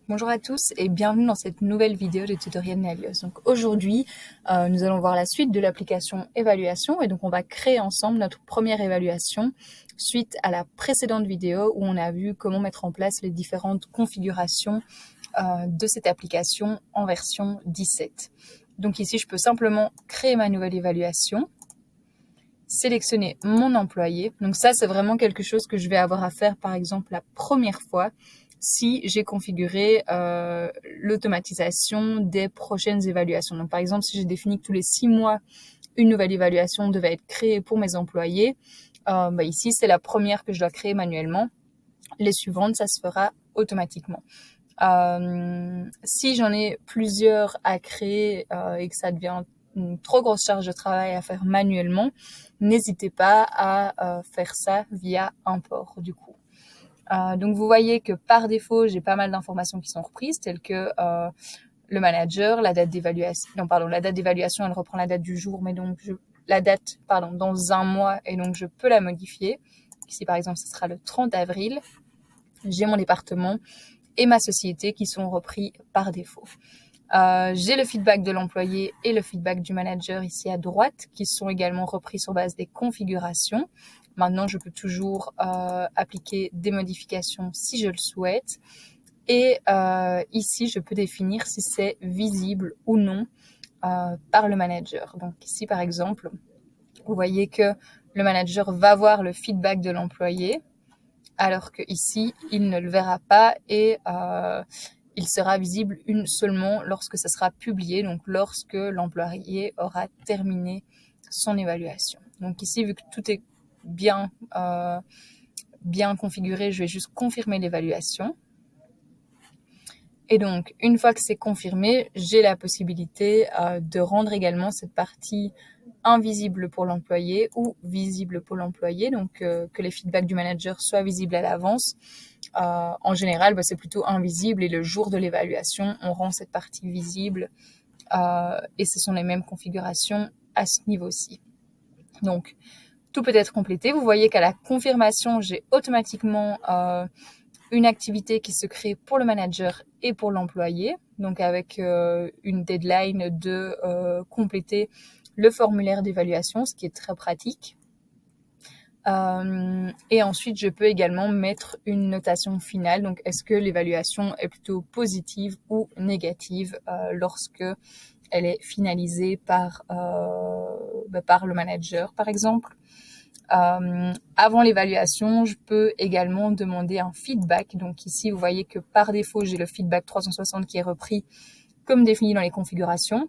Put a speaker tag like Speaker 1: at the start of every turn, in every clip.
Speaker 1: Bonjour à tous et bienvenue dans cette nouvelle vidéo de tutoriel Navios. Donc aujourd'hui, nous allons voir la suite de l'application évaluation et donc on va créer ensemble notre première évaluation suite à la précédente vidéo où on a vu comment mettre en place les différentes configurations de cette application en version 17. Donc ici, je peux simplement créer ma nouvelle évaluation, sélectionner mon employé. Donc ça, c'est vraiment quelque chose que je vais avoir à faire par exemple la première fois si j'ai configuré l'automatisation des prochaines évaluations. Donc par exemple, si j'ai défini que tous les 6 mois, une nouvelle évaluation devait être créée pour mes employés, ici c'est la première que je dois créer manuellement. Les suivantes, ça se fera automatiquement. Si j'en ai plusieurs à créer et que ça devient une trop grosse charge de travail à faire manuellement, n'hésitez pas à faire ça via import du coup. Donc vous voyez que par défaut, j'ai pas mal d'informations qui sont reprises, telles que le manager, la date d'évaluation. Non, pardon, la date d'évaluation, elle reprend la date du jour, mais donc la date, pardon, dans un mois, et donc je peux la modifier. Ici, par exemple, ce sera le 30 avril. J'ai mon département et ma société qui sont repris par défaut. J'ai le feedback de l'employé et le feedback du manager ici à droite qui sont également repris sur base des configurations. Maintenant, je peux toujours appliquer des modifications si je le souhaite. Et ici, je peux définir si c'est visible ou non par le manager. Donc ici, par exemple, vous voyez que le manager va voir le feedback de l'employé, alors que ici, il ne le verra pas et il sera visible seulement lorsque ça sera publié, donc lorsque l'employé aura terminé son évaluation. Donc ici, vu que tout est bien configuré, je vais juste confirmer l'évaluation. Et donc, une fois que c'est confirmé, j'ai la possibilité de rendre également cette partie invisible pour l'employé ou visible pour l'employé, donc que les feedbacks du manager soient visibles à l'avance. En général, c'est plutôt invisible et le jour de l'évaluation, on rend cette partie visible et ce sont les mêmes configurations à ce niveau-ci. Donc, tout peut être complété. Vous voyez qu'à la confirmation, j'ai automatiquement une activité qui se crée pour le manager et pour l'employé, donc avec une deadline de compléter le formulaire d'évaluation, ce qui est très pratique. Et ensuite, je peux également mettre une notation finale. Donc, est-ce que l'évaluation est plutôt positive ou négative lorsque elle est finalisée par le manager, par exemple. Avant l'évaluation, je peux également demander un feedback. Donc ici, vous voyez que par défaut, j'ai le feedback 360 qui est repris comme défini dans les configurations.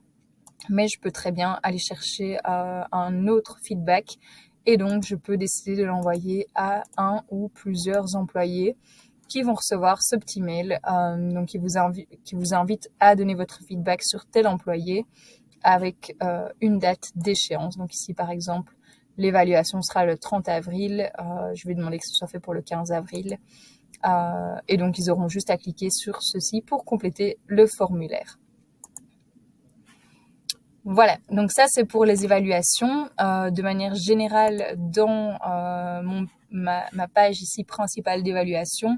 Speaker 1: Mais je peux très bien aller chercher un autre feedback. Et donc, je peux décider de l'envoyer à un ou plusieurs employés qui vont recevoir ce petit mail donc qui vous invite à donner votre feedback sur tel employé avec une date d'échéance. Donc ici, par exemple, l'évaluation sera le 30 avril. Je vais demander que ce soit fait pour le 15 avril. Et donc, ils auront juste à cliquer sur ceci pour compléter le formulaire. Voilà, donc ça c'est pour les évaluations. De manière générale, dans ma page ici principale d'évaluation,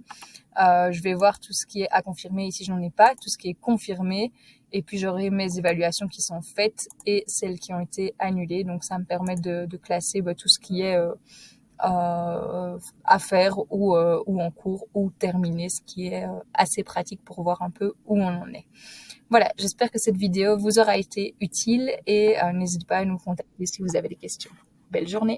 Speaker 1: je vais voir tout ce qui est à confirmer. Ici, je n'en ai pas, tout ce qui est confirmé. Et puis, j'aurai mes évaluations qui sont faites et celles qui ont été annulées. Donc, ça me permet de classer tout ce qui est à faire ou en cours ou terminé, ce qui est assez pratique pour voir un peu où on en est. Voilà, j'espère que cette vidéo vous aura été utile et n'hésitez pas à nous contacter si vous avez des questions. Belle journée!